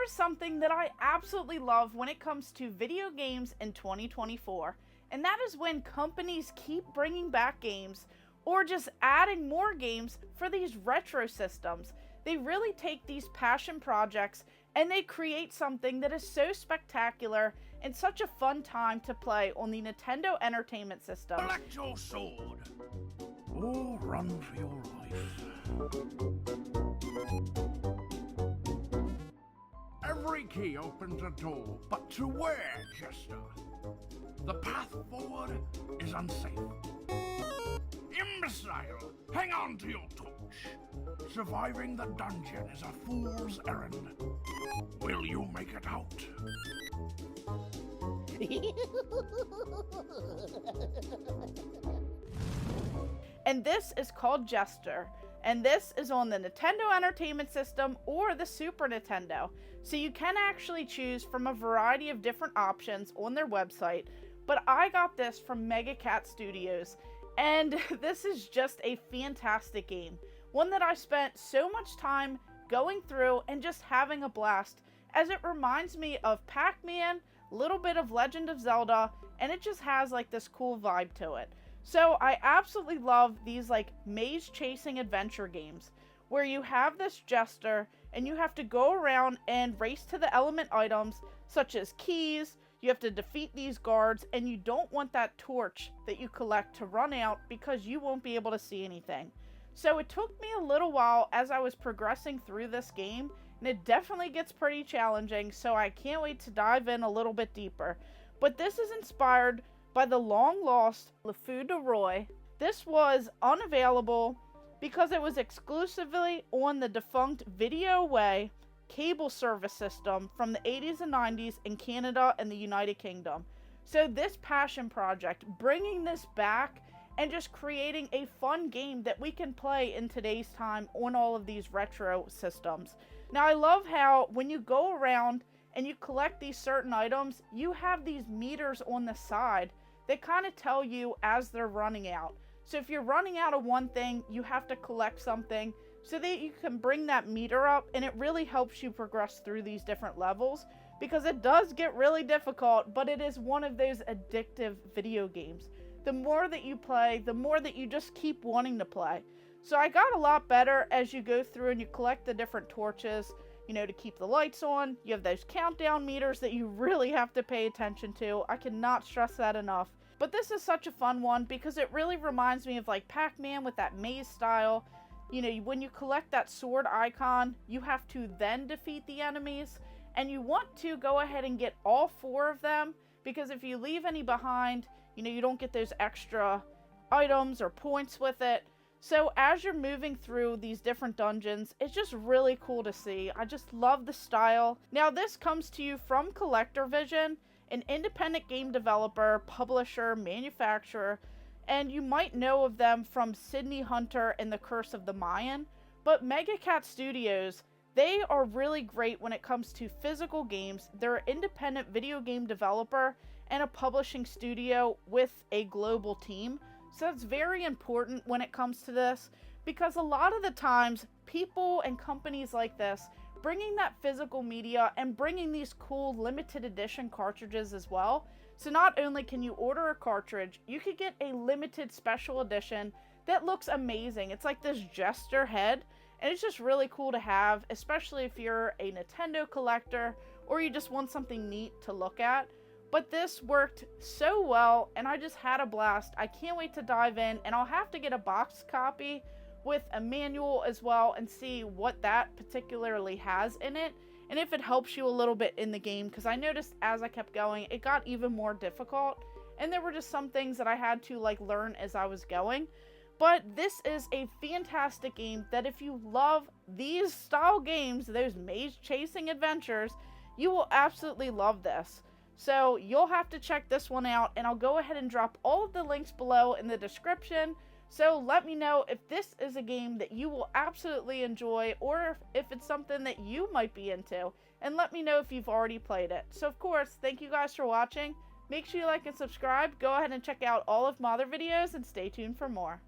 there is something that I absolutely love when it comes to video games in 2024, and that is when companies keep bringing back games or just adding more games for these retro systems. They really take these passion projects and they create something that is so spectacular and such a fun time to play on the Nintendo Entertainment System. Collect your sword, or run for your life. Every key opens a door, but to where, Jester? The path forward is unsafe. Imbecile, hang on to your torch. Surviving the dungeon is a fool's errand. Will you make it out? And this is called Jester, and this is on the Nintendo Entertainment System or the Super Nintendo. So you can actually choose from a variety of different options on their website, but I got this from Mega Cat Studios, and this is just a fantastic game. One that I spent so much time going through and just having a blast, as it reminds me of Pac-Man, a little bit of Legend of Zelda, and it just has like this cool vibe to it. So I absolutely love these like maze chasing adventure games where you have this jester and you have to go around and race to the element items such as keys. You have to defeat these guards, and you don't want that torch that you collect to run out because you won't be able to see anything. So it took me a little while as I was progressing through this game, and it definitely gets pretty challenging, so I can't wait to dive in a little bit deeper. But this is inspired by the long-lost Le Feu de Roi. This was unavailable because it was exclusively on the defunct Video Way cable service system from the 80s and 90s in Canada and the United Kingdom. So this passion project, bringing this back and just creating a fun game that we can play in today's time on all of these retro systems. Now I love how when you go around and you collect these certain items, you have these meters on the side that kind of tell you as they're running out. So if you're running out of one thing, you have to collect something so that you can bring that meter up, and it really helps you progress through these different levels because it does get really difficult, but it is one of those addictive video games. The more that you play, the more that you just keep wanting to play. So I got a lot better as you go through and you collect the different torches, to keep the lights on. You have those countdown meters that you really have to pay attention to. I cannot stress that enough. But this is such a fun one because it really reminds me of like Pac-Man with that maze style. When you collect that sword icon, you have to then defeat the enemies, and you want to go ahead and get all 4 of them, because if you leave any behind, you don't get those extra items or points with it. So as you're moving through these different dungeons, it's just really cool to see. I just love the style. Now this comes to you from CollectorVision, an independent game developer, publisher, manufacturer, and you might know of them from Sydney Hunter and The Curse of the Mayan. But Mega Cat Studios, they are really great when it comes to physical games. They're an independent video game developer and a publishing studio with a global team. So it's very important when it comes to this, because a lot of the times people and companies like this bringing that physical media and bringing these cool limited edition cartridges as well. So not only can you order a cartridge, you could get a limited special edition that looks amazing. It's like this jester head, and it's just really cool to have, especially if you're a Nintendo collector or you just want something neat to look at. But this worked so well, and I just had a blast. I can't wait to dive in, and I'll have to get a box copy with a manual as well and see what that particularly has in it, and if it helps you a little bit in the game, because I noticed as I kept going, it got even more difficult, and there were just some things that I had to learn as I was going. But this is a fantastic game that if you love these style games, those maze chasing adventures, you will absolutely love this. So you'll have to check this one out, and I'll go ahead and drop all of the links below in the description. So let me know if this is a game that you will absolutely enjoy, or if it's something that you might be into, and let me know if you've already played it. So of course, thank you guys for watching. Make sure you like and subscribe. Go ahead and check out all of my other videos, and stay tuned for more.